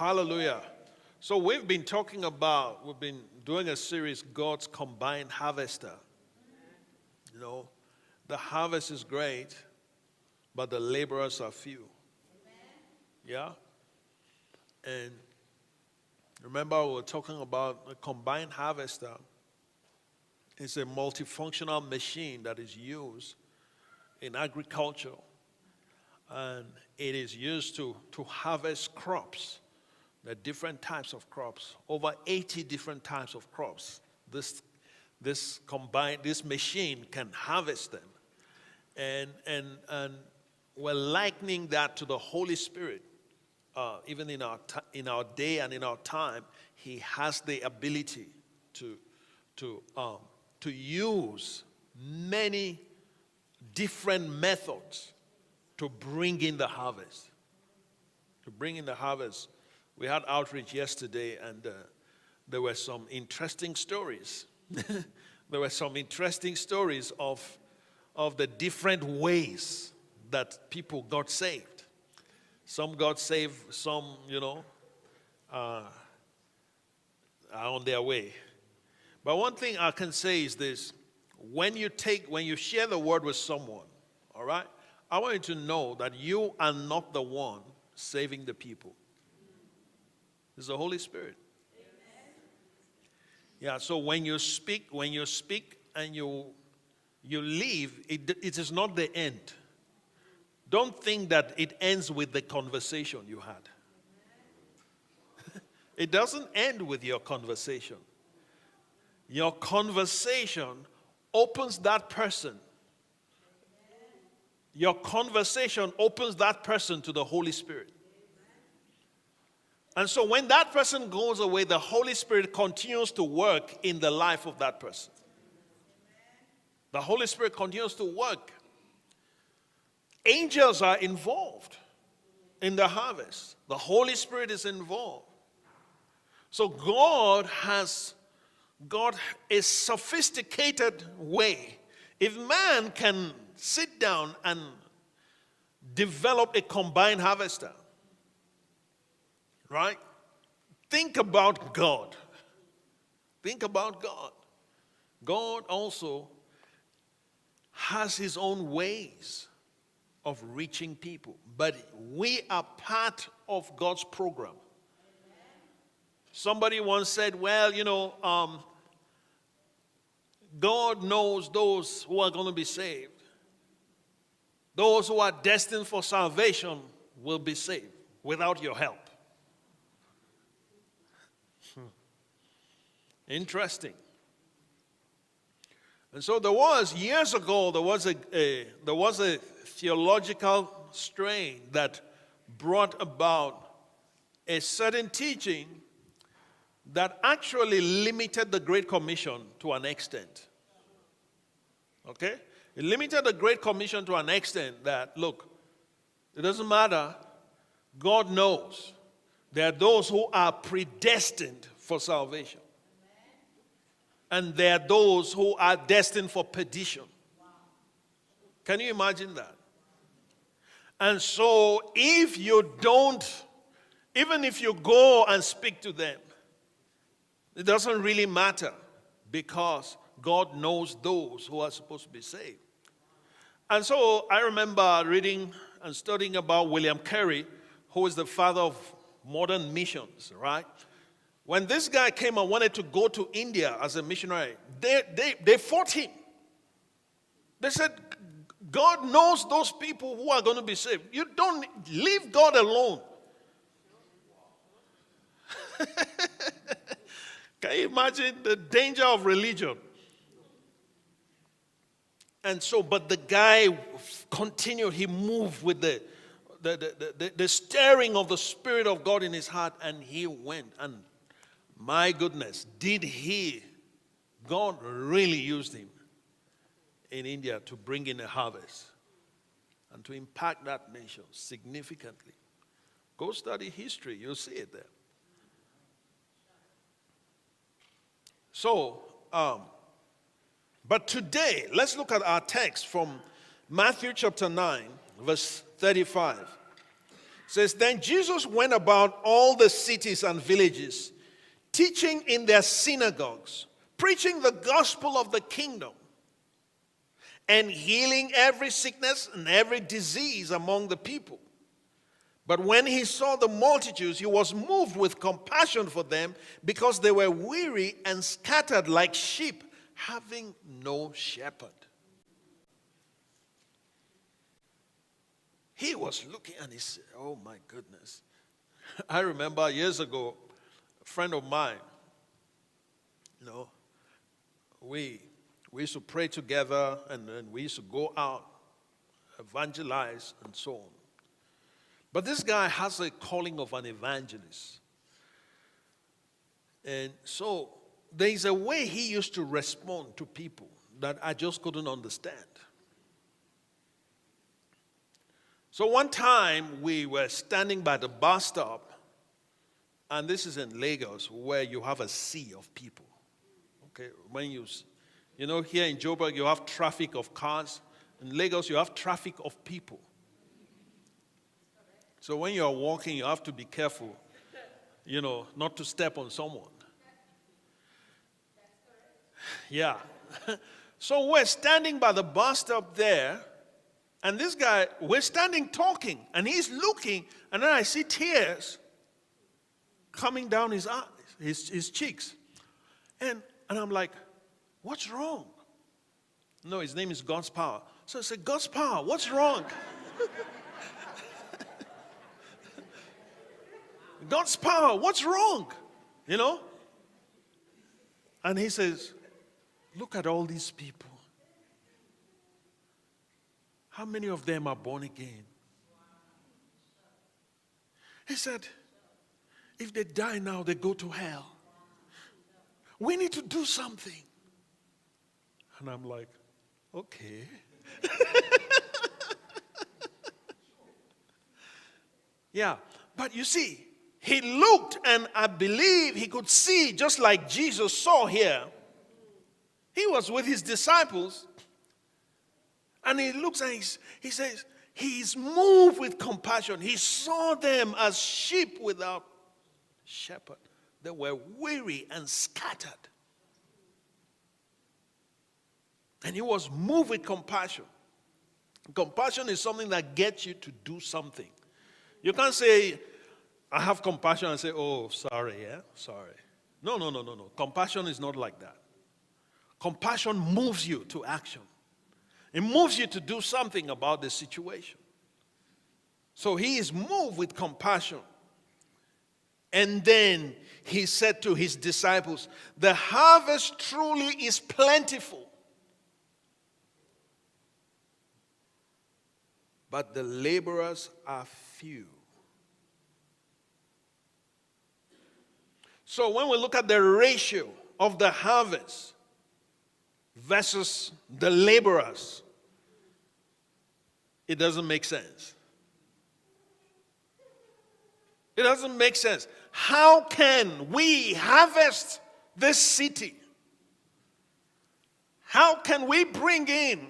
Hallelujah. So we've been doing a series, God's Combined Harvester. You know, the harvest is great, but the laborers are few. Yeah? And remember, we were talking about a combined harvester. It's a multifunctional machine that is used in agriculture. And it is used to harvest crops. There are different types of crops, over 80 different types of crops. This machine can harvest them. And we're likening that to the Holy Spirit. Even in our day and in our time, He has the ability to use many different methods to bring in the harvest. To bring in the harvest. We had outreach yesterday, and there were some interesting stories. There were some interesting stories of the different ways that people got saved. Some got saved, some, are on their way. But one thing I can say is this: when you share the word with someone, all right, I want you to know that you are not the one saving the people. It's the Holy Spirit. Amen. Yeah, so when you speak and you leave, it is not the end. Don't think that it ends with the conversation you had. It doesn't end with your conversation. Your conversation opens that person. Your conversation opens that person to the Holy Spirit. And so when that person goes away, the Holy Spirit continues to work in the life of that person. The Holy Spirit continues to work. Angels are involved in the harvest. The Holy Spirit is involved. So God has a sophisticated way. If man can sit down and develop a combined harvester, right? Think about God. Think about God. God also has His own ways of reaching people, but we are part of God's program. Somebody once said, well, God knows those who are going to be saved. Those who are destined for salvation will be saved without your help. Interesting. And so years ago, there was a theological strain that brought about a certain teaching that actually limited the Great Commission to an extent. Okay? It limited the Great Commission to an extent that, look, it doesn't matter. God knows there are those who are predestined for salvation. And there are those who are destined for perdition. Can you imagine that? And so if you don't, even if you go and speak to them, it doesn't really matter, because God knows those who are supposed to be saved. And so I remember reading and studying about William Carey, who is the father of modern missions, right? When this guy came and wanted to go to India as a missionary, they fought him. They said, God knows those people who are going to be saved. You don't leave God alone. Can you imagine the danger of religion? And so, but the guy continued. He moved with the stirring of the Spirit of God in his heart, and he went. And my goodness, God really used him in India to bring in a harvest and to impact that nation significantly. Go study history, you'll see it there. So, but today, let's look at our text from Matthew chapter 9, verse 35. It says, then Jesus went about all the cities and villages, teaching in their synagogues, preaching the gospel of the kingdom, and healing every sickness and every disease among the people. But when he saw the multitudes, he was moved with compassion for them, because they were weary and scattered like sheep, having no shepherd. He was looking and he said, oh my goodness. I remember years ago, a friend of mine, we used to pray together, and we used to go out, evangelize, and so on. But this guy has a calling of an evangelist. And so there is a way he used to respond to people that I just couldn't understand. So one time we were standing by the bus stop, and this is in Lagos, where you have a sea of people. Okay, when here in Joburg you have traffic of cars. In Lagos you have traffic of people. So when you are walking, you have to be careful, not to step on someone. Yeah. So we're standing by the bus stop there, and this guy, we're standing talking, and he's looking, and then I see tears coming down his eyes, his cheeks. And I'm like, what's wrong? No, his name is God's Power. So I said, God's Power, what's wrong? God's Power, what's wrong? And he says, look at all these people. How many of them are born again? He said, if they die now, they go to hell. We need to do something. And I'm like, okay. Yeah, but you see, he looked, and I believe he could see, just like Jesus saw here. He was with his disciples, and he looks and he says, he is moved with compassion. He saw them as sheep without shepherd. They were weary and scattered. And he was moved with compassion. Compassion is something that gets you to do something. You can't say, I have compassion, and say, oh, sorry, yeah, sorry. No. Compassion is not like that. Compassion moves you to action. It moves you to do something about the situation. So he is moved with compassion. And then he said to his disciples, the harvest truly is plentiful, but the laborers are few. So when we look at the ratio of the harvest versus the laborers, it doesn't make sense. It doesn't make sense. How can we harvest this city? How can we bring in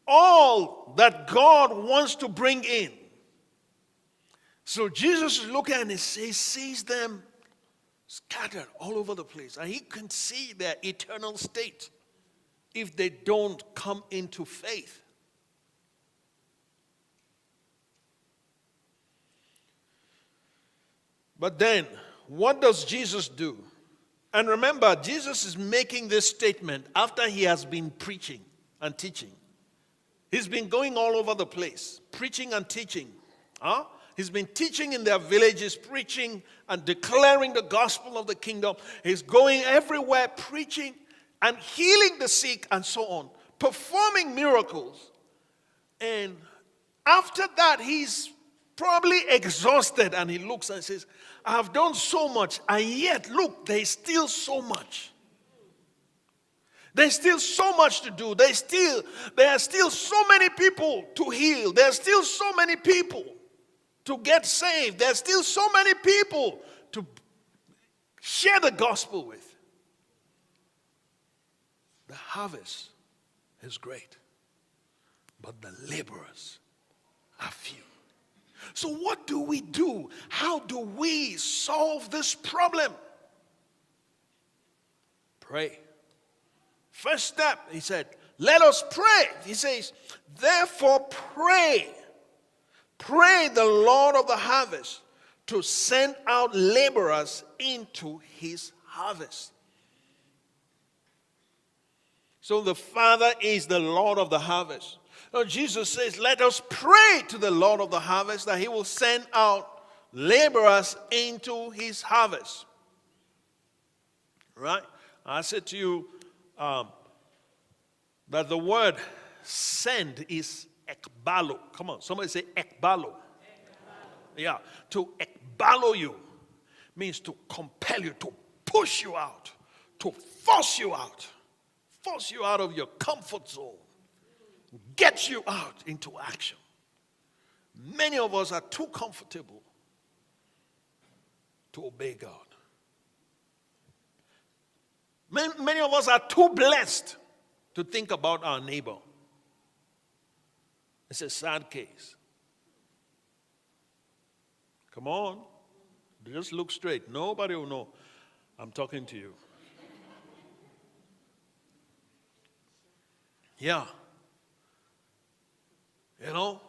all that God wants to bring in? So Jesus is looking and he sees them scattered all over the place. And he can see their eternal state if they don't come into faith. But then, what does Jesus do? And remember, Jesus is making this statement after he has been preaching and teaching. He's been going all over the place, preaching and teaching. He's been teaching in their villages, preaching and declaring the gospel of the kingdom. He's going everywhere, preaching and healing the sick and so on, performing miracles. And after that, he's probably exhausted, and he looks and says, I have done so much, and yet, look, there's still so much. There's still so much to do. There are still so many people to heal. There are still so many people to get saved. There are still so many people to share the gospel with. The harvest is great, but the laborers are few. So what do we do? How do we solve this problem? Pray. First step, he said, let us pray. He says, therefore pray. Pray the Lord of the harvest to send out laborers into his harvest. So the Father is the Lord of the harvest. So Jesus says, let us pray to the Lord of the harvest that he will send out laborers into his harvest. Right? I said to you that the word send is ekbalo. Come on, somebody say ekbalo. Yeah, to ekbalo you means to compel you, to push you out, to force you out of your comfort zone, get you out into action. Many of us are too comfortable to obey God. Many of us are too blessed to think about our neighbor. It's a sad case. Come on. Just look straight. Nobody will know I'm talking to you. Yeah. You know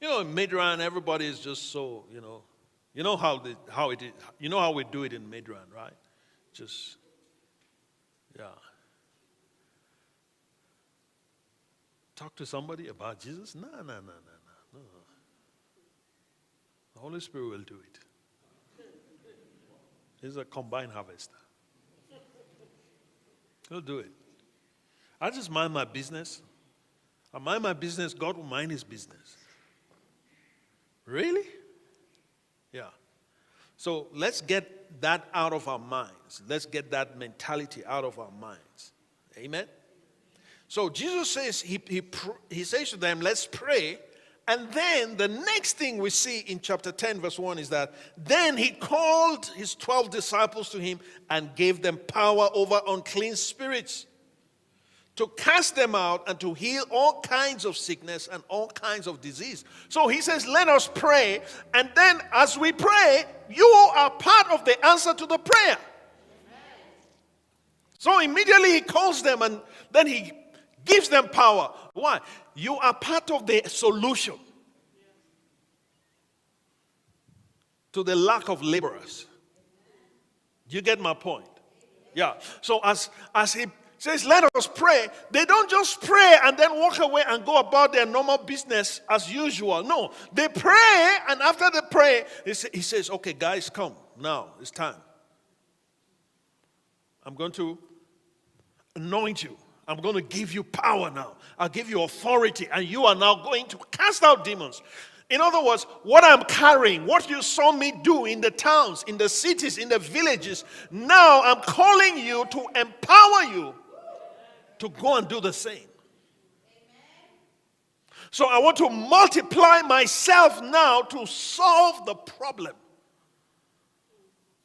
in Midrand, everybody is just so, you know how it is. You know how we do it in Midrand, right? Just, yeah. Talk to somebody about Jesus? No. The Holy Spirit will do it. He's a combined harvester. He'll do it. I just mind my business. I mind my business, God will mind his business. Really? Yeah. So let's get that out of our minds. Let's get that mentality out of our minds. Amen? So Jesus says, he says to them, let's pray. And then the next thing we see in chapter 10, verse 1 is that then he called his 12 disciples to him and gave them power over unclean spirits to cast them out and to heal all kinds of sickness and all kinds of disease. So he says, let us pray. And then as we pray, you are part of the answer to the prayer. So immediately he calls them and then he gives them power. Why? You are part of the solution to the lack of laborers. Do you get my point? Yeah. So as he says, let us pray, they don't just pray and then walk away and go about their normal business as usual. No, they pray, and after they pray, he says, okay, guys, come. Now, it's time. I'm going to anoint you. I'm going to give you power now. I'll give you authority, and you are now going to cast out demons. In other words, what I'm carrying, what you saw me do in the towns, in the cities, in the villages, now I'm calling you to empower you to go and do the same. So I want to multiply myself now to solve the problem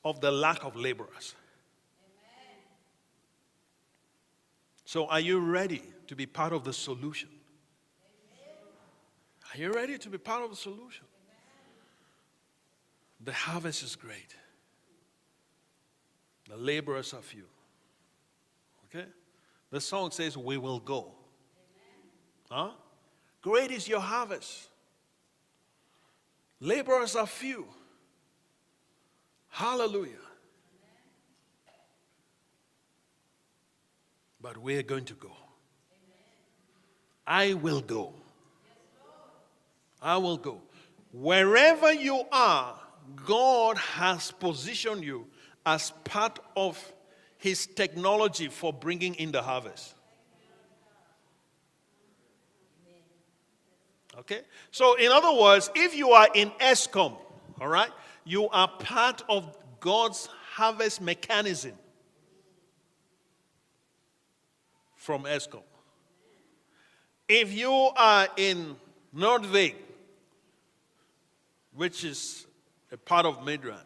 of the lack of laborers. So are you ready to be part of the solution? Are you ready to be part of the solution? The harvest is great. The laborers are few. Okay? The song says, we will go. Huh? Great is your harvest. Laborers are few. Hallelujah. But we're going to go. I will go. I will go. Wherever you are, God has positioned you as part of his technology for bringing in the harvest. Okay? So, in other words, if you are in ESCOM, all right, you are part of God's harvest mechanism from ESCOM. If you are in Nordvik, which is a part of Midrand,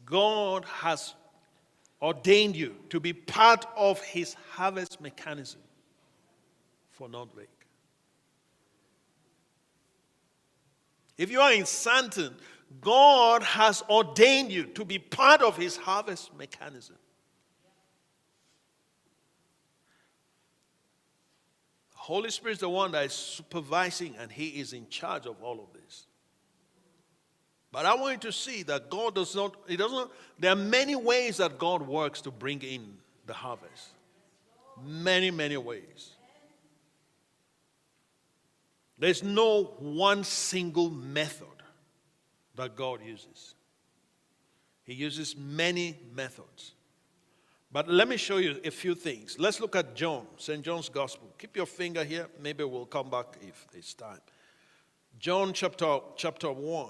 God has ordained you to be part of his harvest mechanism for Nordvik. If you are in Santon, God has ordained you to be part of his harvest mechanism. The Holy Spirit is the one that is supervising, and he is in charge of all of this. But I want you to see that God there are many ways that God works to bring in the harvest. Many, many ways. There's no one single method that God uses. He uses many methods. But let me show you a few things. Let's look at John, St. John's Gospel. Keep your finger here. Maybe we'll come back if it's time. John chapter 1.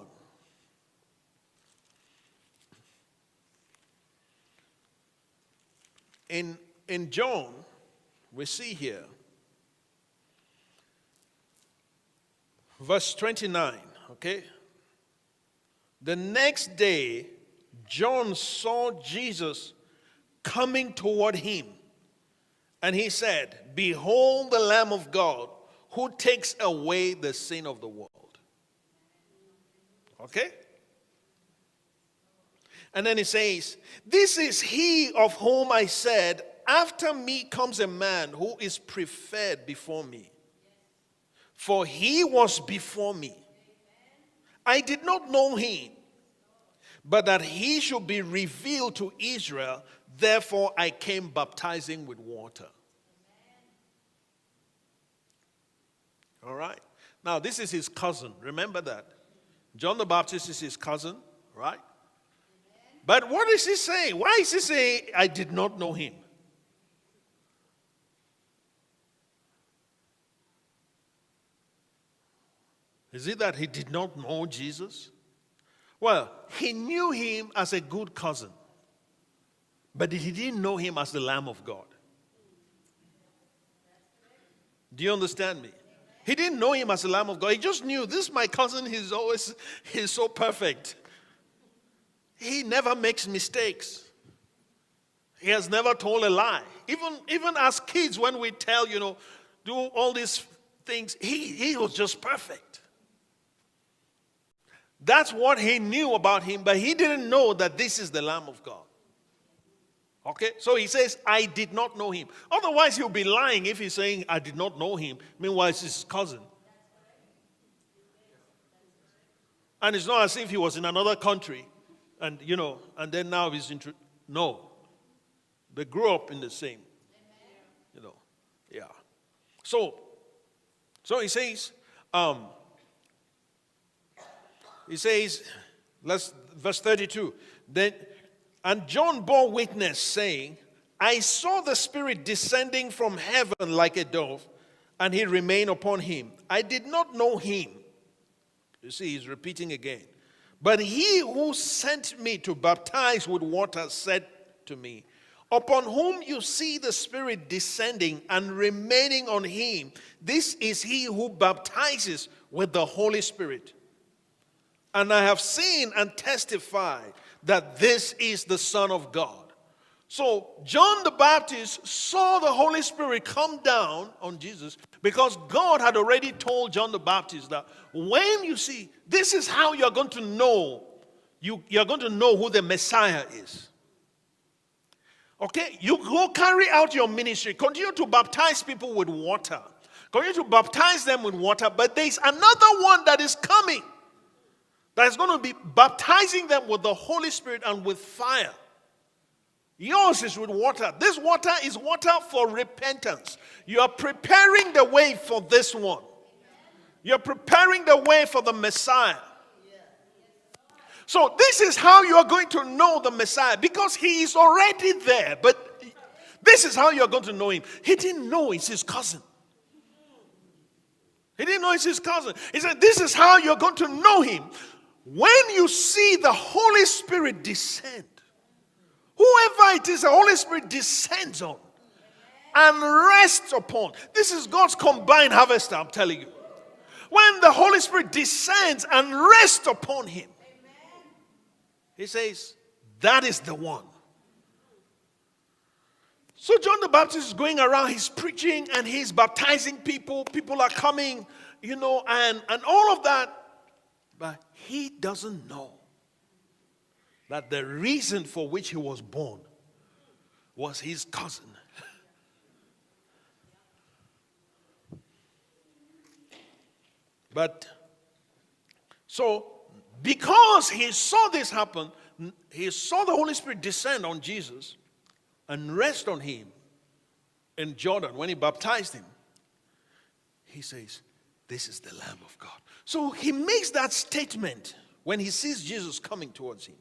In John, we see here, verse 29, okay? The next day, John saw Jesus coming toward him, and he said, "Behold the Lamb of God who takes away the sin of the world." Okay? And then he says, "This is he of whom I said, after me comes a man who is preferred before me. For he was before me. I did not know him, but that he should be revealed to Israel. Therefore I came baptizing with water." All right. Now this is his cousin. Remember that. John the Baptist is his cousin, right? But what is he saying? Why is he saying, "I did not know him"? Is it that he did not know Jesus? Well, he knew him as a good cousin, but he didn't know him as the Lamb of God. Do you understand me? He didn't know him as the Lamb of God. He just knew, this is my cousin, he's so perfect. He never makes mistakes. He has never told a lie. Even as kids, when we tell, do all these things, he was just perfect. That's what he knew about him, but he didn't know that this is the Lamb of God. Okay? So he says, "I did not know him." Otherwise, he'll be lying if he's saying, "I did not know him." Meanwhile, it's his cousin. And it's not as if he was in another country. And, and then now he's no. They grew up in the same, yeah. So he says, verse 32, and John bore witness, saying, "I saw the Spirit descending from heaven like a dove, and he remained upon him. I did not know him." You see, he's repeating again. "But he who sent me to baptize with water said to me, upon whom you see the Spirit descending and remaining on him, this is he who baptizes with the Holy Spirit. And I have seen and testified that this is the Son of God." So John the Baptist saw the Holy Spirit come down on Jesus because God had already told John the Baptist that when you see, this is how you're going to know, you're going to know who the Messiah is. Okay, you go carry out your ministry, continue to baptize people with water, continue to baptize them with water, but there's another one that is coming that is going to be baptizing them with the Holy Spirit and with fire. Yours is with water. This water is water for repentance. You are preparing the way for this one. You're preparing the way for the Messiah. So this is how you are going to know the Messiah, because he is already there. But this is how you're going to know him. He didn't know it's his cousin. He didn't know it's his cousin. He said, this is how you're going to know him. When you see the Holy Spirit descend, whoever it is, the Holy Spirit descends on and rests upon. This is God's combined harvester, I'm telling you. When the Holy Spirit descends and rests upon him, he says, that is the one. So John the Baptist is going around, he's preaching and he's baptizing people. People are coming, and all of that. But he doesn't know that the reason for which he was born was his cousin. But so, because he saw this happen, he saw the Holy Spirit descend on Jesus and rest on him in Jordan when he baptized him. He says, "This is the Lamb of God." So he makes that statement when he sees Jesus coming towards him.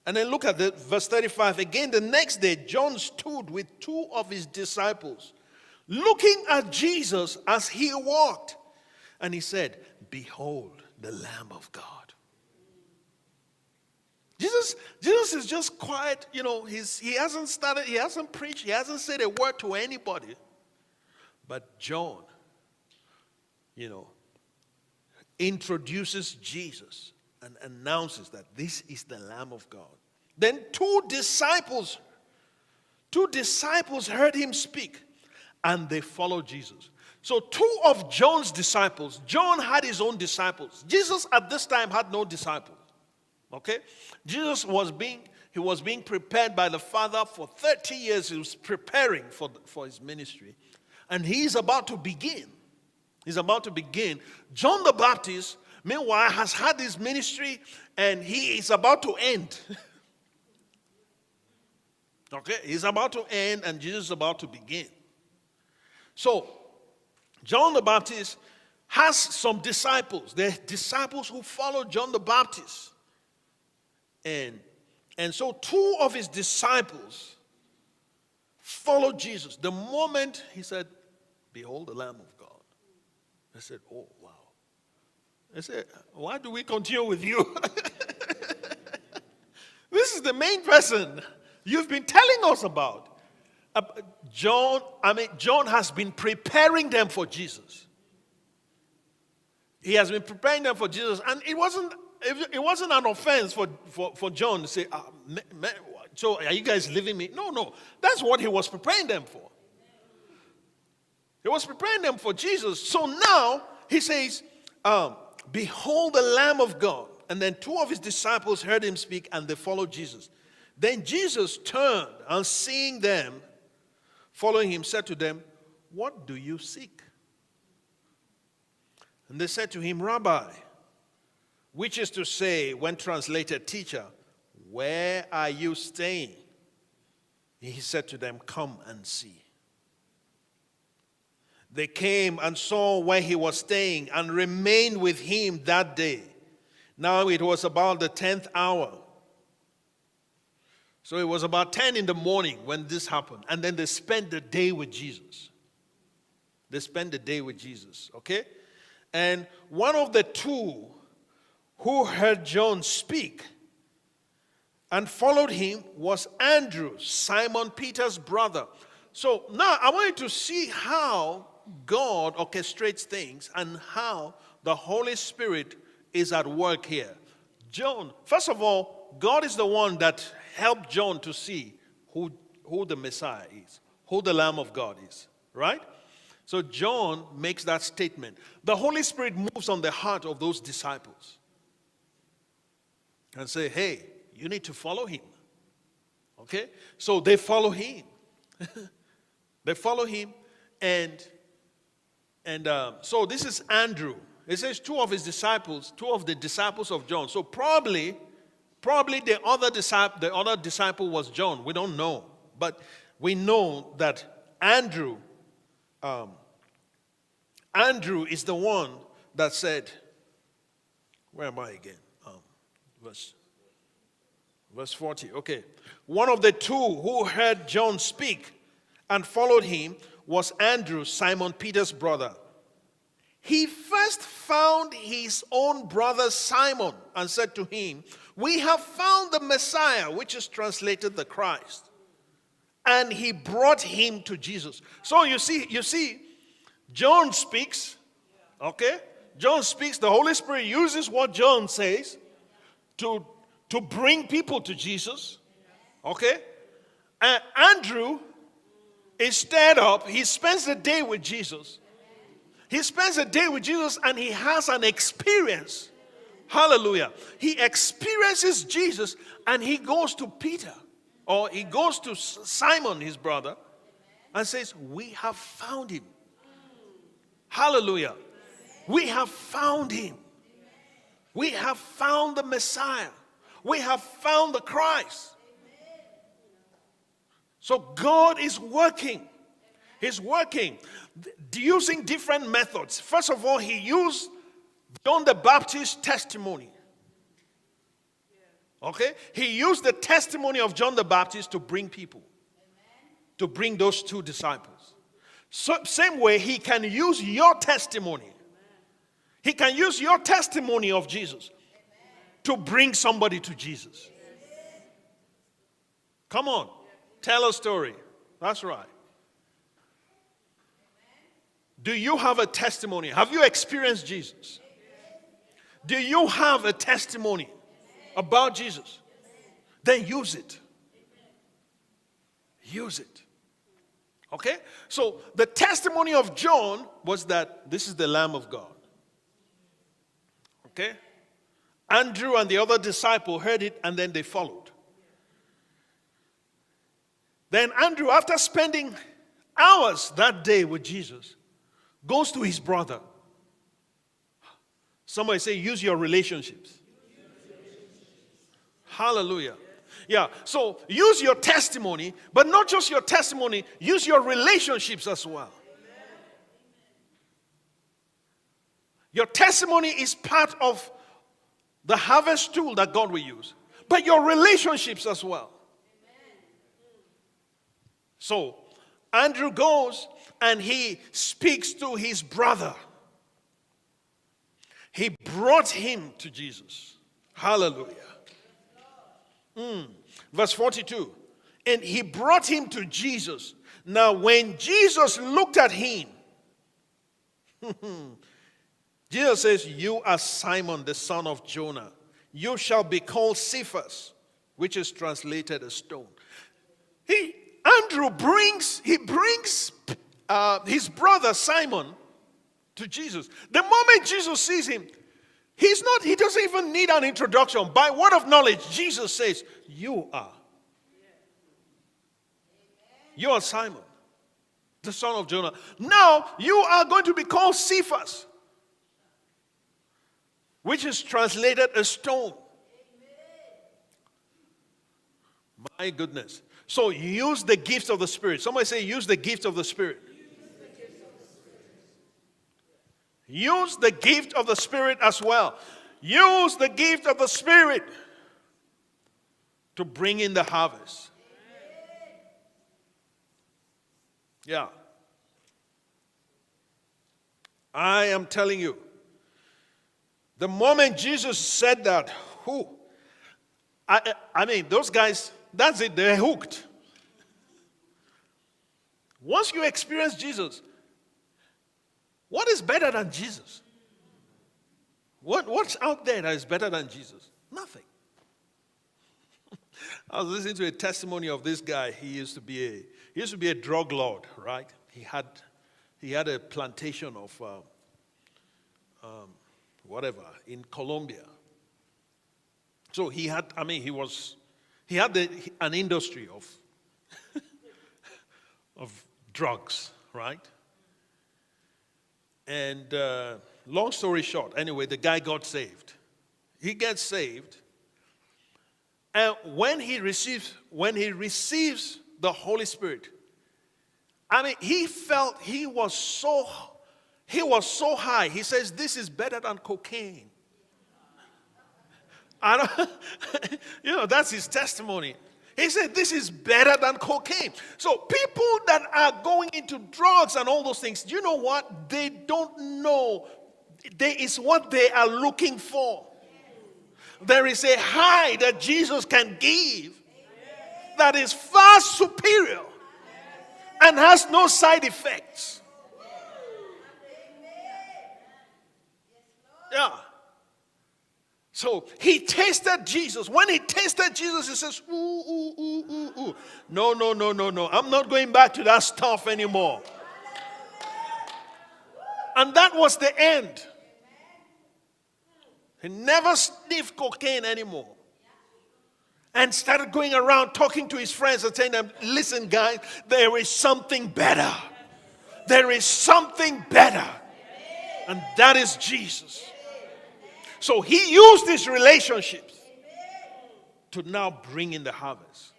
And then look at verse 35. Again, the next day, John stood with two of his disciples, looking at Jesus as he walked. And he said, "Behold, the Lamb of God." Jesus is just quiet. He hasn't preached, he hasn't said a word to anybody. But John, introduces Jesus and announces that this is the Lamb of God. Then two disciples heard him speak, and they followed Jesus. So two of John's disciples, John had his own disciples. Jesus at this time had no disciples. Okay? Jesus was being prepared by the Father for 30 years. He was preparing for his ministry. And he's about to begin. John the Baptist, meanwhile, has had his ministry and he is about to end. Okay? He's about to end and Jesus is about to begin. So, John the Baptist has some disciples. They're disciples who followed John the Baptist. And so two of his disciples followed Jesus. The moment he said, "Behold the Lamb of God," they said, "Oh, wow." They said, "Why do we continue with you?" This is the main person you've been telling us about. John has been preparing them for Jesus. He has been preparing them for Jesus. And it wasn't an offense for John to say, "So are you guys leaving me?" No. That's what he was preparing them for. He was preparing them for Jesus. So now he says, "Behold the Lamb of God." And then two of his disciples heard him speak and they followed Jesus. Then Jesus turned and seeing them following him, said to them, "What do you seek?" And they said to him, "Rabbi," which is to say, when translated, "Teacher, where are you staying?" He said to them, "Come and see." They came and saw where he was staying and remained with him that day. Now it was about the 10th hour. So it was about 10 in the morning when this happened. And then they spent the day with Jesus. Okay? And one of the two who heard John speak and followed him was Andrew, Simon Peter's brother. So now I want you to see how God orchestrates things and how the Holy Spirit is at work here. John, first of all, God is the one that helped John to see who the Messiah is, who the Lamb of God is, right? So John makes that statement. The Holy Spirit moves on the heart of those disciples and say, "Hey, you need to follow him." Okay? So they follow him. They follow him and so this is Andrew. It says two of the disciples of John. So probably the other disciple was John. We don't know. But we know that Andrew is the one that said, where am I again? Verse 40. Okay. One of the two who heard John speak and followed him was Andrew, Simon Peter's brother. He first found his own brother Simon and said to him, "We have found the Messiah," which is translated the Christ. And he brought him to Jesus. So you see, John speaks, okay? John speaks, the Holy Spirit uses what John says to bring people to Jesus, okay? And Andrew is stirred up. He spends the day with Jesus. He spends a day with Jesus and he has an experience Hallelujah. He experiences Jesus and he goes to Peter, or he goes to Simon, his brother, and says, we have found him. Hallelujah. We have found him. We have found the Messiah. We have found the Christ. So God is working. He's working using different methods. First of all, he used John the Baptist's testimony. Okay? He used the testimony of John the Baptist to bring people. To bring those two disciples. So, same way, he can use your testimony. He can use your testimony of Jesus to bring somebody to Jesus. Come on. Tell a story. That's right. Do you have a testimony? Have you experienced Jesus? Do you have a testimony about Jesus? Then use it. Use it. Okay? So the testimony of John was that this is the Lamb of God. Okay? Andrew and the other disciple heard it and then they followed. Then Andrew, after spending hours that day with Jesus, goes to his brother. Somebody say, use your relationships. Hallelujah. Yeah, so use your testimony, but not just your testimony, use your relationships as well. Your testimony is part of the harvest tool that God will use, but your relationships as well. So, Andrew goes and he speaks to his brother. He brought him to Jesus. Hallelujah. Verse 42. And he brought him to Jesus. Now, when Jesus looked at him, Jesus says, you are Simon, the son of Jonah. You shall be called Cephas, which is translated a stone. Andrew brings his brother Simon to Jesus. The moment Jesus sees him, he doesn't even need an introduction. By word of knowledge, Jesus says, you are Simon, the son of Jonah. Now you are going to be called Cephas, which is translated a stone. My goodness. So use the gifts of the Spirit. Somebody say, use the gift of the Spirit. Use the gift of the Spirit as well. Use the gift of the Spirit to bring in the harvest. Yeah. I am telling you, the moment Jesus said that, I mean, those guys, that's it, they're hooked. Once you experience Jesus, what is better than Jesus? What's out there that is better than Jesus? Nothing. I was listening to a testimony of this guy. He used to be a drug lord, right? He had a plantation of whatever in Colombia. So he had an industry of drugs, right? And long story short, anyway, the guy got saved. He gets saved, and when he receives the Holy Spirit, I mean, he felt he was so high. He says, "This is better than cocaine." That's his testimony. He said, this is better than cocaine. So people that are going into drugs and all those things, you know what? They don't know. There is what they are looking for. There is a high that Jesus can give that is far superior and has no side effects. Yeah. So he tasted Jesus. When he tasted Jesus, he says, ooh. No. I'm not going back to that stuff anymore. And that was the end. He never sniffed cocaine anymore. And started going around talking to his friends and saying, listen, guys, there is something better. There is something better. And that is Jesus. So he used these relationships to now bring in the harvest.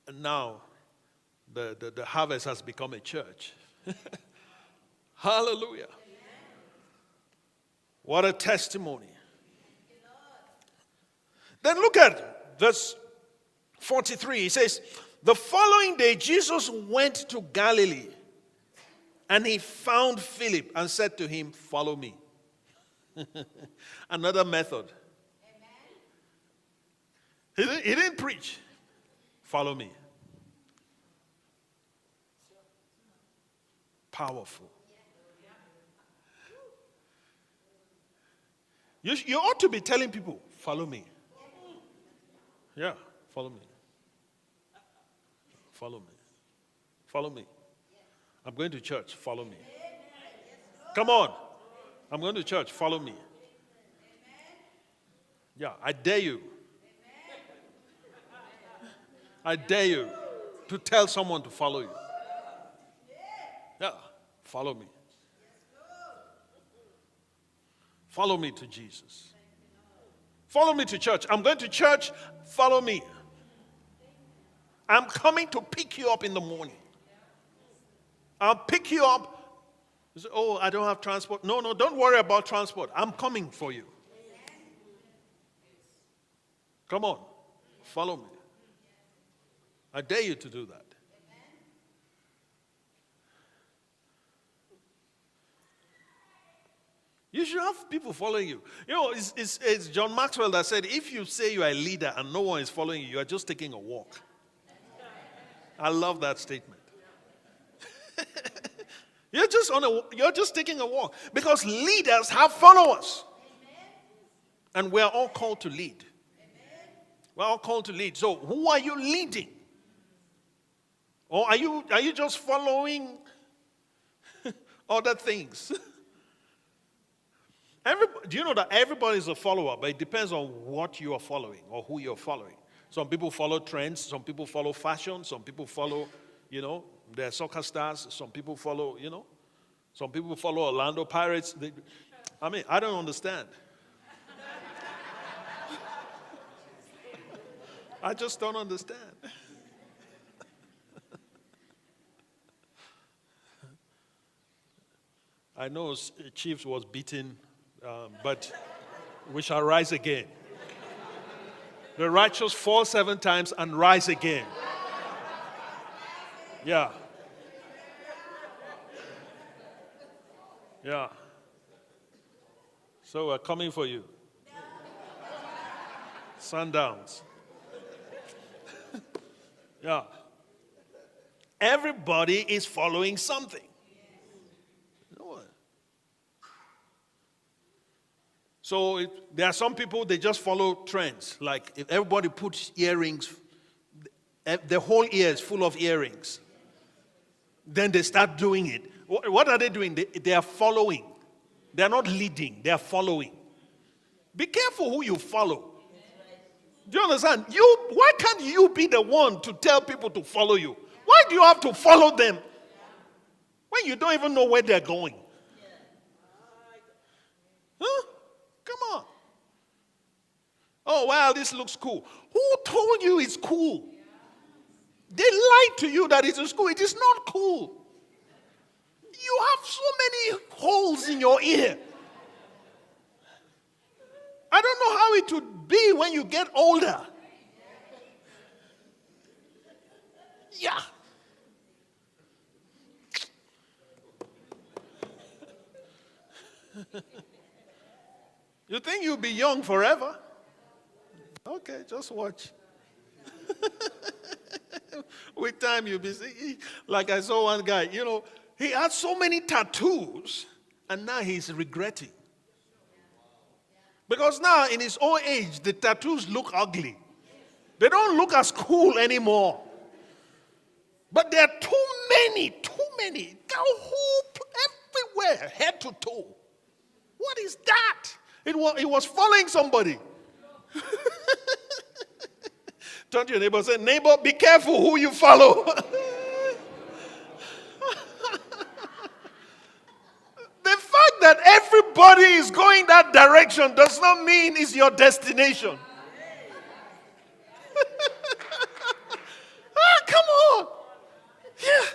And now the harvest has become a church. Hallelujah. What a testimony. Then look at verse 43. He says, the following day Jesus went to Galilee, and he found Philip and said to him, follow me. Another method. He didn't preach. Follow me. Powerful. You ought to be telling people, follow me. Yeah, follow me. Follow me. Follow me. I'm going to church. Follow me. Come on. I'm going to church. Follow me. Yeah, I dare you. I dare you to tell someone to follow you. Yeah, follow me. Follow me to Jesus. Follow me to church. I'm going to church. Follow me. I'm coming to pick you up in the morning. I'll pick you up. You say, oh, I don't have transport. No, don't worry about transport. I'm coming for you. Come on. Follow me. I dare you to do that. You should have people following you. You know, it's John Maxwell that said, if you say you are a leader and no one is following you, you are just taking a walk. I love that statement. You're just taking a walk. Because leaders have followers. And we're all called to lead. We're all called to lead. So who are you leading? Or are you just following other things? Do you know that everybody is a follower, but it depends on what you are following or who you're following. Some people follow trends, some people follow fashion, some people follow, they're soccer stars, some people follow, some people follow Orlando Pirates. I don't understand. I just don't understand. I know Chiefs was beaten, but we shall rise again. The righteous fall 7 times and rise again. Yeah. Yeah. So we're coming for you. Sundowns. Yeah. Everybody is following something. So there are some people, they just follow trends. Like if everybody puts earrings, the whole ear is full of earrings. Then they start doing it. What are they doing? They are following. They are not leading. They are following. Be careful who you follow. Do you understand? Why can't you be the one to tell people to follow you? Why do you have to follow them when you don't even know where they're going? Huh? Come on. Oh, well, this looks cool. Who told you it's cool? They lied to you that it is cool. It is not cool. You have so many holes in your ear. I don't know how it would be when you get older. Yeah. You think you'll be young forever? Okay, just watch. With time you'll be seeing. Like I saw one guy, he had so many tattoos, and now he's regretting. Because now in his old age, the tattoos look ugly. They don't look as cool anymore. But there are too many. Everywhere, head to toe. What is that? It was following somebody. Turn to your neighbor and say, neighbor, be careful who you follow. The fact that everybody is going that direction does not mean it's your destination. Come on. Yeah.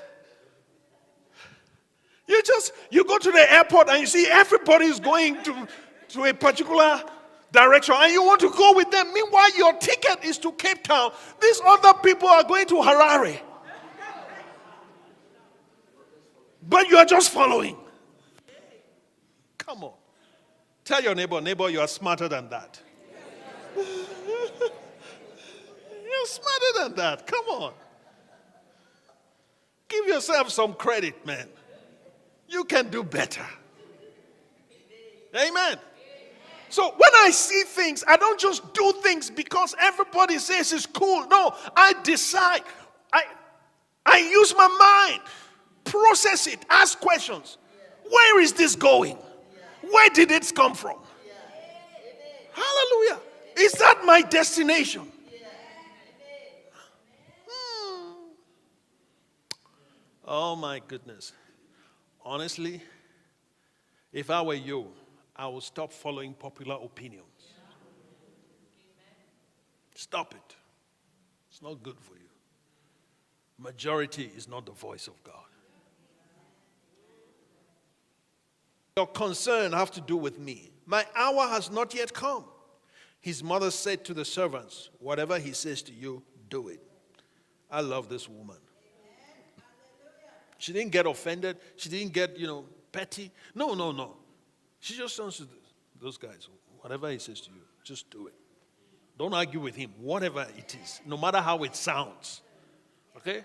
You go to the airport and you see everybody is going to a particular direction and you want to go with them. Meanwhile, your ticket is to Cape Town. These other people are going to Harare. But you are just following. Come on. Tell your neighbor, you are smarter than that. You're smarter than that. Come on. Give yourself some credit, man. You can do better. Amen. So when I see things, I don't just do things because everybody says it's cool. No, I decide. I use my mind. Process it. Ask questions. Where is this going? Where did it come from? Hallelujah. Is that my destination? Oh my goodness. Honestly, if I were you, I would stop following popular opinions. Stop it. It's not good for you. Majority is not the voice of God. Your concern have to do with me. My hour has not yet come. His mother said to the servants, whatever he says to you, do it. I love this woman. She didn't get offended. She didn't get, petty. No. She just turns to those guys. Whatever he says to you, just do it. Don't argue with him. Whatever it is, no matter how it sounds. Okay?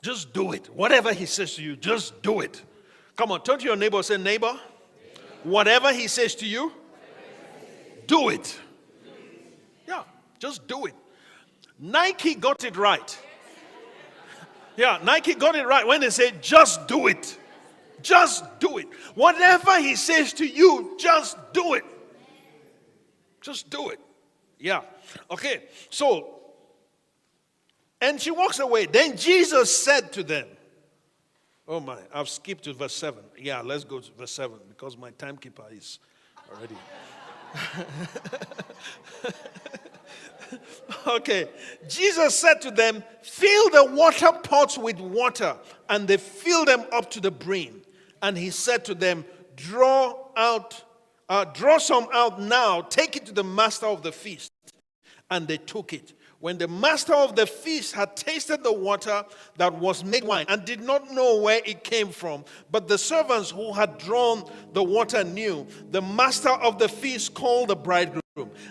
Just do it. Whatever he says to you, just do it. Come on, turn to your neighbor and say, neighbor, whatever he says to you, do it. Yeah, just do it. Nike got it right. Yeah, Nike got it right when they say, just do it. Just do it. Whatever he says to you, just do it. Just do it. Yeah. Okay, so, and she walks away. Then Jesus said to them, oh my, I've skipped to verse 7. Yeah, let's go to verse 7 because my timekeeper is already. Okay. Jesus said to them, fill the water pots with water. And they filled them up to the brim. And he said to them, draw some out now. Take it to the master of the feast. And they took it. When the master of the feast had tasted the water that was made wine and did not know where it came from, but the servants who had drawn the water knew, the master of the feast called the bridegroom.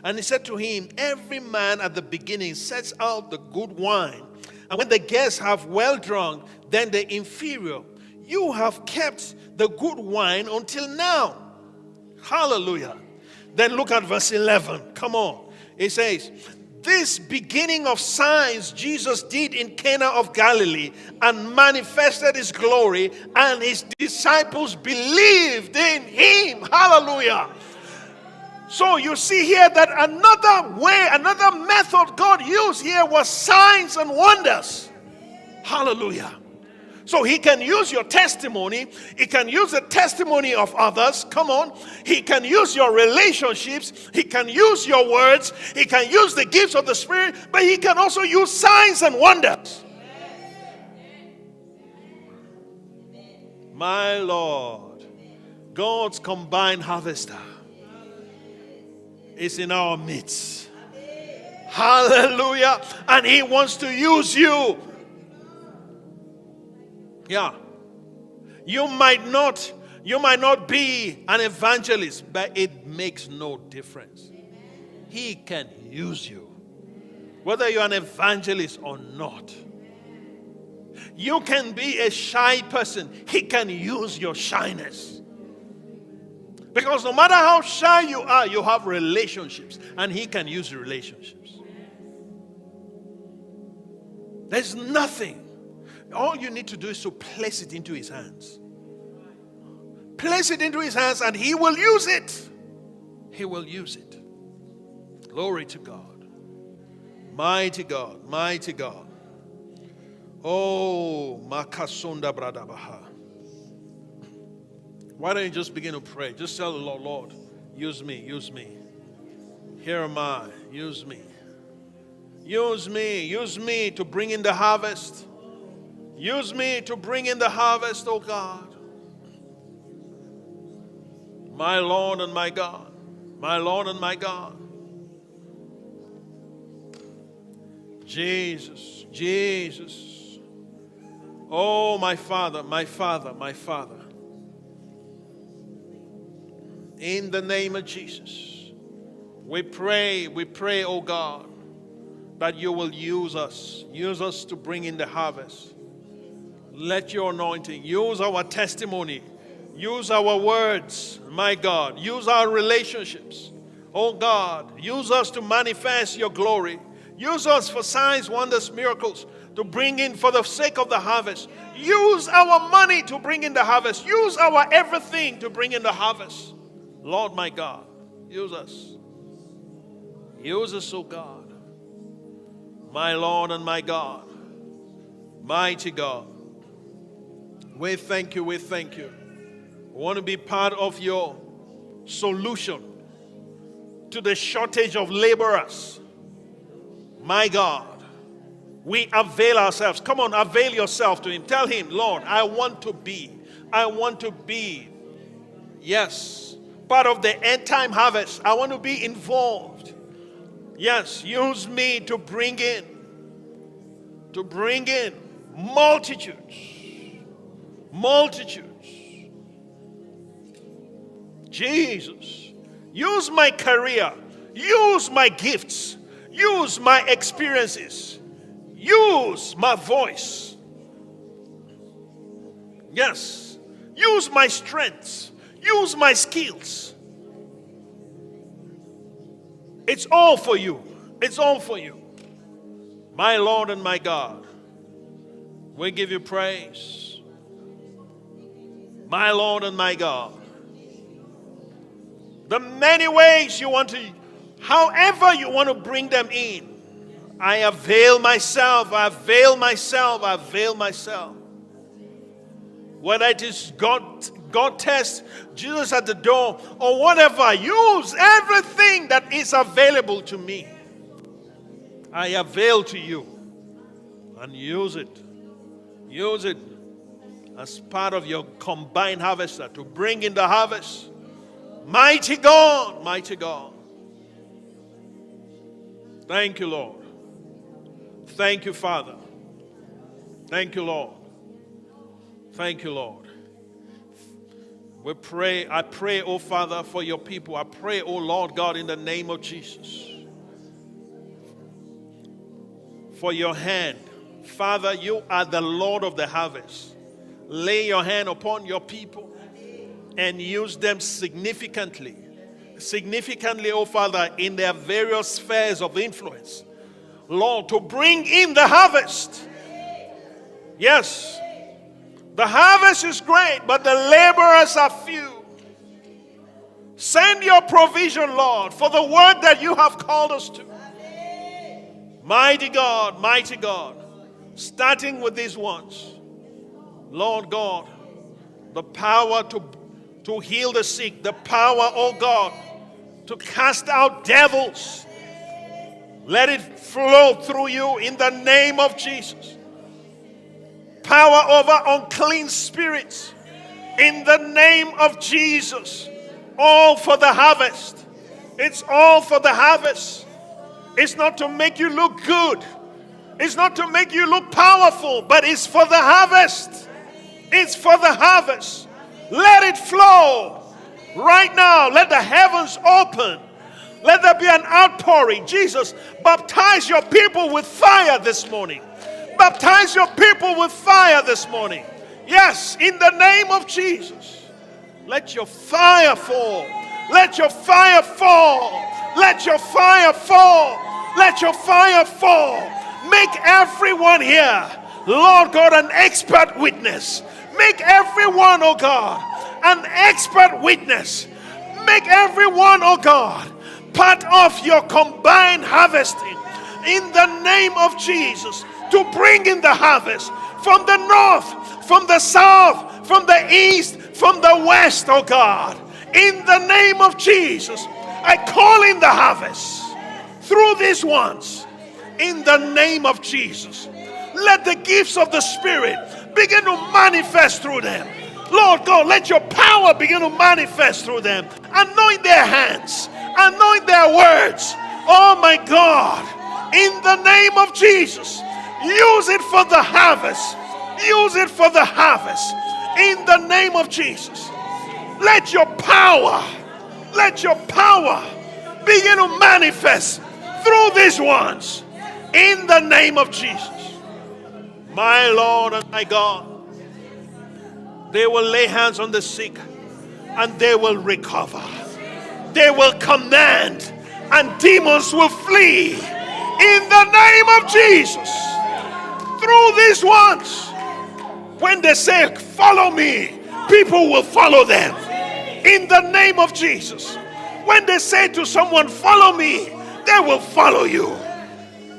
And he said to him, every man at the beginning sets out the good wine. And when the guests have well drunk, then the inferior. You have kept the good wine until now. Hallelujah. Then look at verse 11. Come on. It says, this beginning of signs Jesus did in Cana of Galilee and manifested his glory, and his disciples believed in him. Hallelujah. So you see here that another method God used here was signs and wonders. Hallelujah. So he can use your testimony. He can use the testimony of others. Come on. He can use your relationships. He can use your words. He can use the gifts of the Spirit. But he can also use signs and wonders. My Lord, God's combined harvester is in our midst. Hallelujah. And he wants to use you. Yeah. You might not be an evangelist, but it makes no difference. He can use you. Whether you're an evangelist or not. You can be a shy person. He can use your shyness. Because no matter how shy you are, you have relationships. And he can use relationships. There's nothing. All you need to do is to place it into his hands. Place it into his hands and he will use it. He will use it. Glory to God. Mighty God. Mighty God. Oh, Makasunda Bradabaha. Why don't you just begin to pray? Just tell the Lord, Lord, use me, use me. Here am I, use me. Use me to bring in the harvest. Use me to bring in the harvest, oh God. My Lord and my God. My Lord and my God. Jesus, Jesus. Oh, my Father, my Father, my Father. In the name of Jesus, we pray, oh God, that you will use us to bring in the harvest. Let your anointing, use our testimony, use our words, my God, use our relationships. Oh God, use us to manifest your glory. Use us for signs, wonders, miracles, to bring in for the sake of the harvest. Use our money to bring in the harvest. Use our everything to bring in the harvest. Lord my God, use us. Use us, oh God. My Lord and my God. Mighty God. We thank you, we thank you. We want to be part of your solution to the shortage of laborers. My God, we avail ourselves. Come on, avail yourself to him. Tell him, Lord, I want to be, yes, part of the end time harvest. I want to be involved. Yes, use me to bring in multitudes. Jesus, use my career, use my gifts, use my experiences, use my voice. Yes, use my strengths, use my skills. It's all for you. It's all for you. My Lord and my God, we give you praise. My Lord and my God, the many ways you want to, however you want to bring them in, I avail myself. Whether it is God test, Jesus at the door, or whatever, use everything that is available to me. I avail to you, and use it as part of your combined harvester to bring in the harvest. Mighty God, mighty God. Thank you, Lord. Thank you, Father. Thank you, Lord. Thank you, Lord. We pray, I pray, oh Father, for your people. I pray, oh Lord God, in the name of Jesus, for your hand. Father, you are the Lord of the harvest. Lay your hand upon your people and use them significantly, oh Father, in their various spheres of influence. Lord, to bring in the harvest. Yes, the harvest is great, but the laborers are few. Send your provision, Lord, for the work that you have called us to. Mighty God, starting with these ones. Lord God, the power to heal the sick, the power, oh God, to cast out devils. Let it flow through you in the name of Jesus. Power over unclean spirits in the name of Jesus. All for the harvest. It's all for the harvest. It's not to make you look good. It's not to make you look powerful, but it's for the harvest. It's for the harvest. Let it flow right now. Let the heavens open. Let there be an outpouring. Jesus, baptize your people with fire this morning. Baptize your people with fire this morning. Yes, in the name of Jesus. Let your fire fall. Let your fire fall. Let your fire fall. Let your fire fall. Make everyone here, Lord God, an expert witness. Make everyone, oh God, an expert witness. Make everyone, oh God, part of your combined harvesting in the name of Jesus, to bring in the harvest from the north, from the south, from the east, from the west, oh God. In the name of Jesus, I call in the harvest through these ones. In the name of Jesus, let the gifts of the Spirit begin to manifest through them. Lord God, let your power begin to manifest through them. Anoint their hands, anoint their words. Oh my God, in the name of Jesus, use it for the harvest. Use it for the harvest. In the name of Jesus, let your power begin to manifest through these ones. In the name of Jesus, my Lord and my God, they will lay hands on the sick and they will recover. They will command and demons will flee. In the name of Jesus, through these ones, when they say, follow me, people will follow them. In the name of Jesus, when they say to someone, follow me, they will follow you.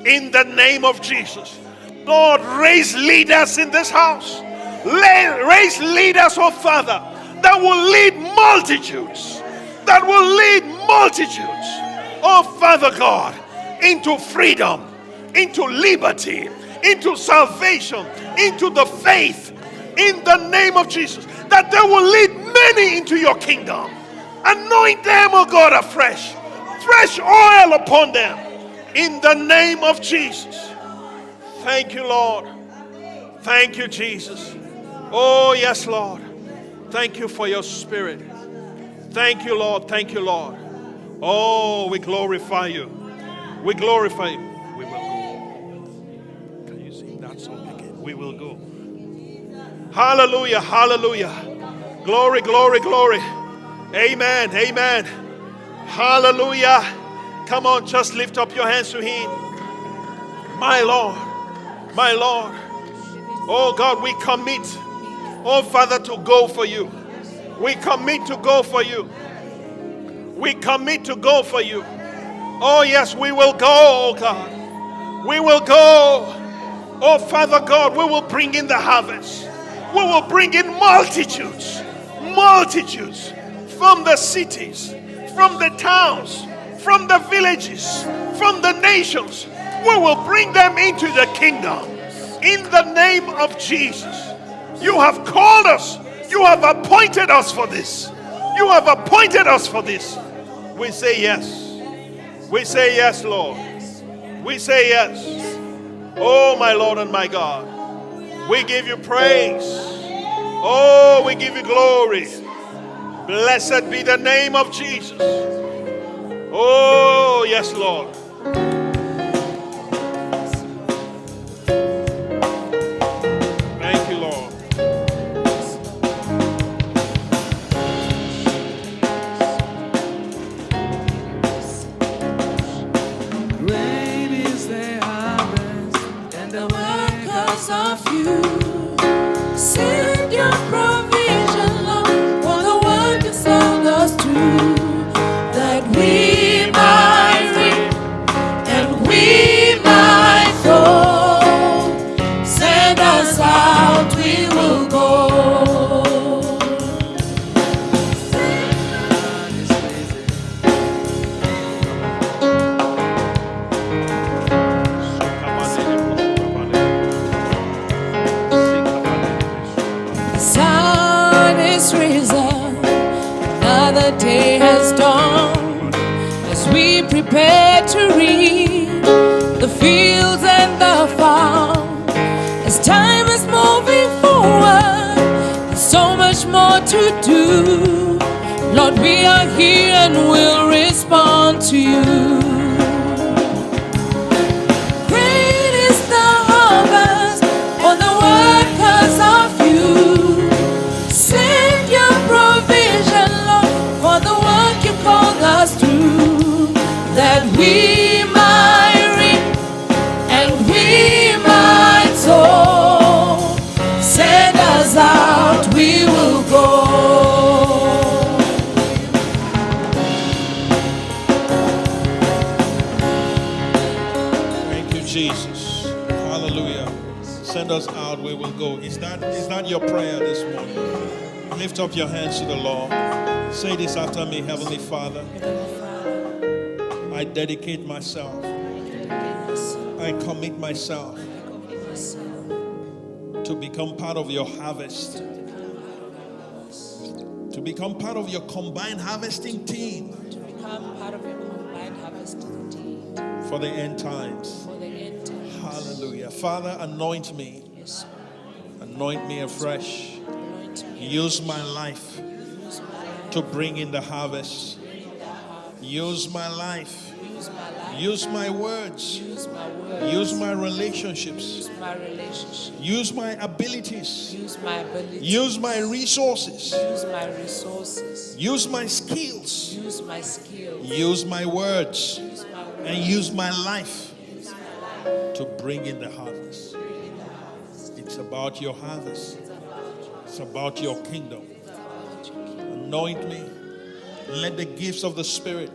In the name of Jesus, Lord, raise leaders in this house. Raise leaders, oh Father, that will lead multitudes. That will lead multitudes, oh Father God, into freedom, into liberty, into salvation, into the faith. In the name of Jesus, that they will lead many into your kingdom. Anoint them, oh God, afresh. Fresh oil upon them. In the name of Jesus. Thank you, Lord. Thank you, Jesus. Oh, yes, Lord. Thank you for your Spirit. Thank you, Lord. Thank you, Lord. Oh, we glorify you. We glorify you. We will go. Can you sing that song again? We will go. Hallelujah. Hallelujah. Glory, glory, glory. Amen. Amen. Hallelujah. Come on, just lift up your hands to Him. My Lord. My Lord. Oh God, we commit, oh Father, to go for you. We commit to go for you. We commit to go for you. Oh yes, we will go, oh God. We will go. Oh Father God, we will bring in the harvest. We will bring in multitudes. Multitudes from the cities, from the towns, from the villages, from the nations. We will bring them into the kingdom. In the name of Jesus. You have called us. You have appointed us for this. You have appointed us for this. We say yes. We say yes, Lord. We say yes. Oh, my Lord and my God. We give you praise. Oh, we give you glory. Blessed be the name of Jesus. Oh, yes, Lord. Thank you, Lord. Great is the harvest and the workers of you. Send your provision, Lord, for the work you sold us to, that we might reap and we might sow. Send us out, we will go. Sun is risen, another day has dawned, as we prepare to reap the fields and the farm. As time is moving forward, there's so much more to do. Lord, we are here and we'll respond to you. Great is the harvest for the workers of you. Send your provision, Lord, for the work you called us to, that we might reap and we might sow. Send us out, we will go. Jesus. Hallelujah. Send us out, we will go. Is that your prayer this morning? Lift up your hands to the Lord. Say this after me. Heavenly Father, I dedicate myself. I commit myself to become part of your harvest. To become part of your combined harvesting team. To become part of your combined harvesting team. For the end times. For the end times. Hallelujah. Father, anoint me. Yes. Anoint me afresh. Anoint me. Use my life to bring in the harvest. Use my life. Use my words. Use my relationships. Use my abilities. Use my resources. Use my skills. Use my words. And use my life to bring in the harvest. It's about your harvest. It's about your kingdom. Anoint me. Let the gifts of the Spirit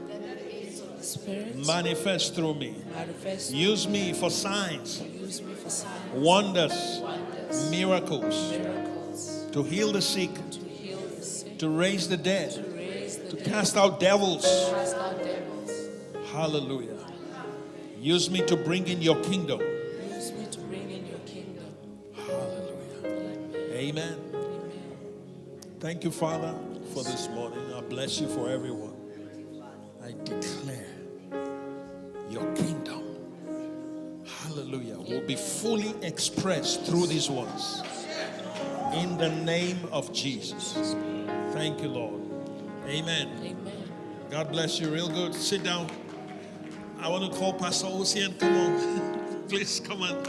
manifest through me. Use me for signs, wonders, miracles, to heal the sick, to raise the dead, to cast out devils. Hallelujah. Use me to bring in your kingdom. Hallelujah. Amen. Thank you, Father, for this morning. I bless you for everyone. I declare your kingdom, hallelujah, will be fully expressed through these ones. In the name of Jesus. Thank you, Lord. Amen. Amen. God bless you real good. Sit down. I want to call Pastor Ocean. Come on. Please, come on.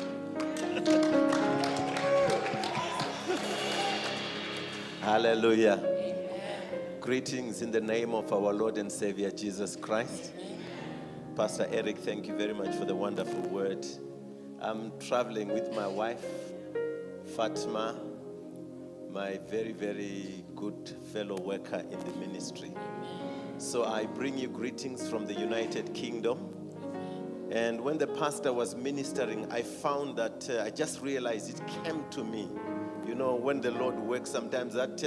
Hallelujah. Greetings in the name of our Lord and Savior Jesus Christ. Pastor Eric, thank you very much for the wonderful word. I'm traveling with my wife, Fatima, my very, very good fellow worker in the ministry. So I bring you greetings from the United Kingdom. And when the pastor was ministering, I found that I just realized it came to me. You know, when the Lord works sometimes, that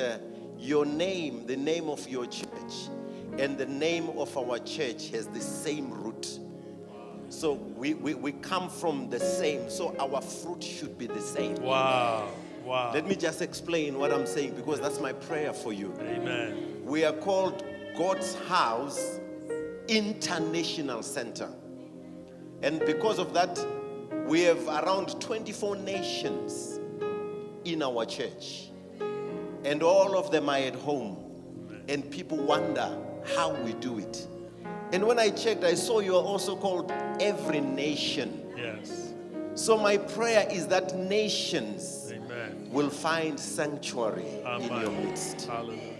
your name, the name of your church, and the name of our church has the same root. So we come from the same, so our fruit should be the same. Wow. Wow. Let me just explain what I'm saying, because that's my prayer for you. Amen. We are called God's House International Center. And because of that, we have around 24 nations in our church. And all of them are at home. And people wonder how we do it. And when I checked, I saw you are also called Every Nation. Yes. So my prayer is that nations Amen. will find sanctuary in your midst. Hallelujah.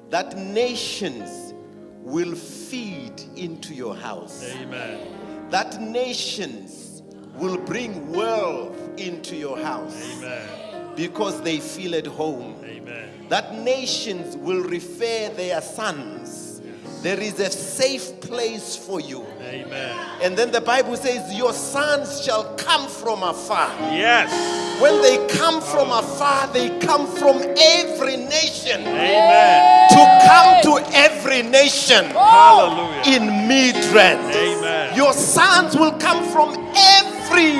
That nations will feed into your house. Amen. That nations will bring wealth into your house. Amen. Because they feel at home. Amen. That nations will refer their sons. There is a safe place for you. Amen. And then the Bible says, your sons shall come from afar. Yes. When they come from afar, they come from every nation. Amen. To come to every nation. Hallelujah. In Midrand. Amen. Your sons will come from every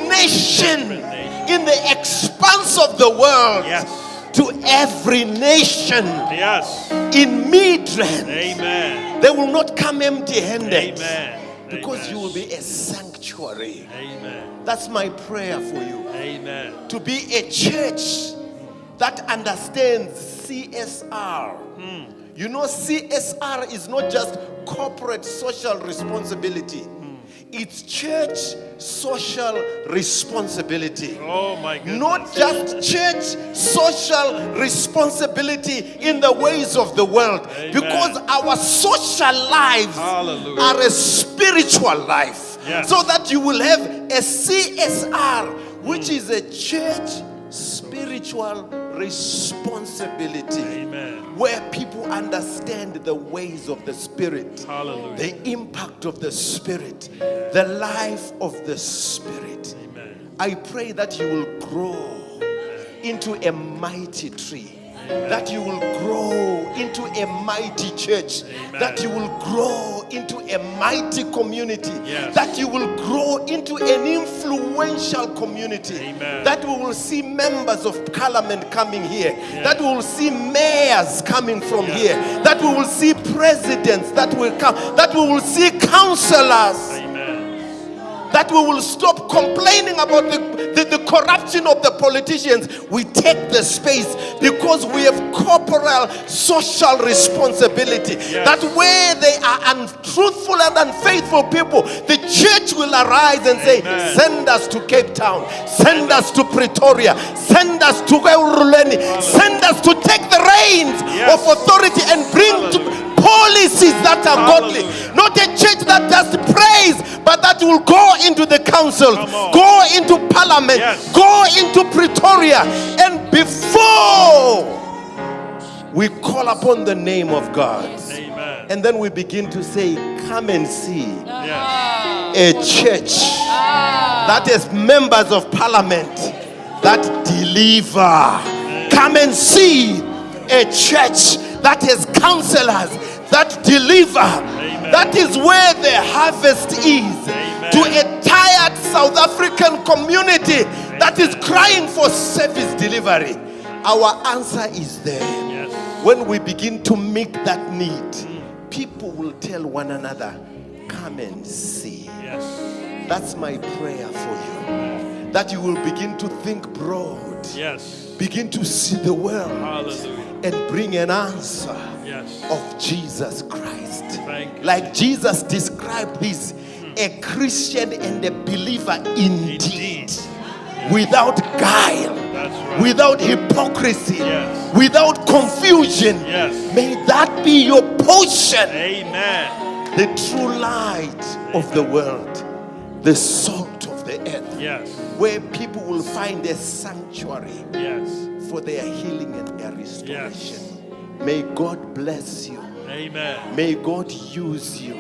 nation in the expanse of the world. Yes. To every nation. Yes. In Midrand. Amen. They will not come empty-handed. Amen. Because Amen. you will be a sanctuary. Amen. That's my prayer for you. Amen. To be a church that understands CSR. You know, CSR is not just corporate social responsibility. It's church social responsibility. Oh my goodness. Not just church social responsibility in the ways of the world. Amen. Because our social lives Hallelujah. are a spiritual life. Yes. So that you will have a CSR, which is a church spiritual responsibility. Amen. Where people understand the ways of the Spirit, Hallelujah. the impact of the Spirit, the life of the Spirit. Amen. I pray that you will grow into a mighty tree. That you will grow into a mighty church. Amen. That you will grow into a mighty community. Yes. That you will grow into an influential community. Amen. That we will see members of parliament coming here. Yes. That we will see mayors coming from Yes. here. That we will see presidents that will come. That we will see councillors. Amen. That we will stop complaining about the corruption of the politicians. We take the space because we have corporal social responsibility. Yes. That where they are untruthful and unfaithful people, the church will arise and say, Amen. send us to Cape Town, send us to Pretoria, send us to Uruleni, send us to take the reins Yes. of authority and bring to policies that are godly. Hallelujah. Not a church that just prays, but that will go into the councils, Come on. go into parliament, Yes. go into Pretoria, and before we call upon the name of God, Amen. and then we begin to say, come and see Yes. a church that is members of parliament that deliver. Come and see a church that has counselors that deliver. Amen. That is where the harvest is. Amen. To a tired South African community that is crying for service delivery. Our answer is there. Yes. When we begin to meet that need, people will tell one another, come and see. Yes. That's my prayer for you. That you will begin to think broad. Yes. Begin to see the world. Hallelujah. And bring an answer Yes. of Jesus Christ. Thank you. Like Jesus described this, a Christian and a believer indeed. Without guile. That's right. Without hypocrisy. Yes. Without confusion. Yes. May that be your portion. Amen. The true light of the world. The salt of the earth. Yes. Where people will find a sanctuary Yes. for their healing and their restoration. Yes. May God bless you. Amen. May God use you.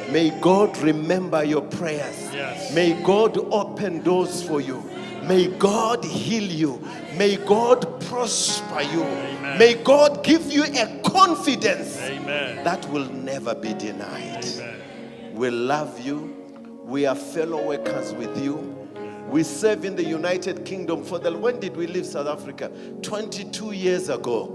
May God remember your prayers. Yes. May God open doors for you. May God heal you. May God prosper you. Amen. May God give you a confidence Amen. that will never be denied. Amen. We love you. We are fellow workers with you. We serve in the United Kingdom. When did we leave South Africa? 22 years ago.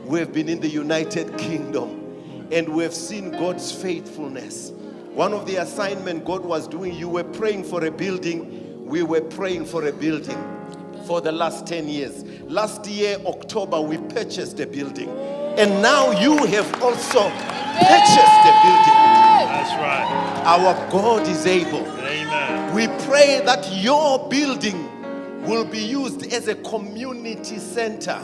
We have been in the United Kingdom. And we have seen God's faithfulness. One of the assignments God was doing, you were praying for a building. We were praying for a building for the last 10 years. Last year, October, we purchased a building. And now you have also purchased a building. That's right. Our God is able. Amen. We pray that your building will be used as a community center.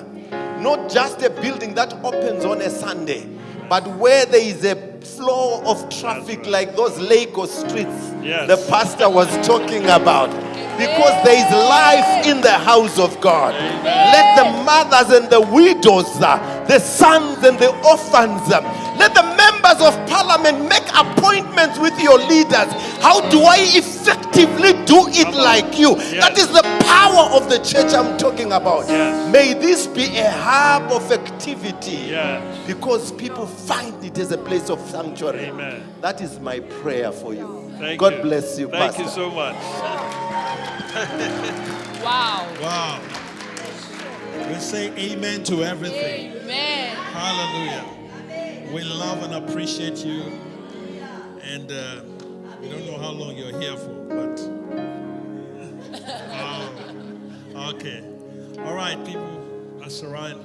Not just a building that opens on a Sunday, but where there is a flow of traffic right. like those Lagos streets Yes. the pastor was talking about. Because there is life in the house of God. Amen. Let the mothers and the widows, the sons and the orphans, let the members of parliament make appointments with your leaders. How do I effectively do it like you? Yes. That is the power of the church I'm talking about. Yes. May this be a hub of activity. Yes. Because people find it as a place of sanctuary. Amen. That is my prayer for you. Thank God you. bless you, Thank Pastor. you so much. Wow. Wow. We say amen to everything. Amen. Hallelujah. We love and appreciate you. And we don't know how long you're here for, but. Okay. All right, people. That's all right.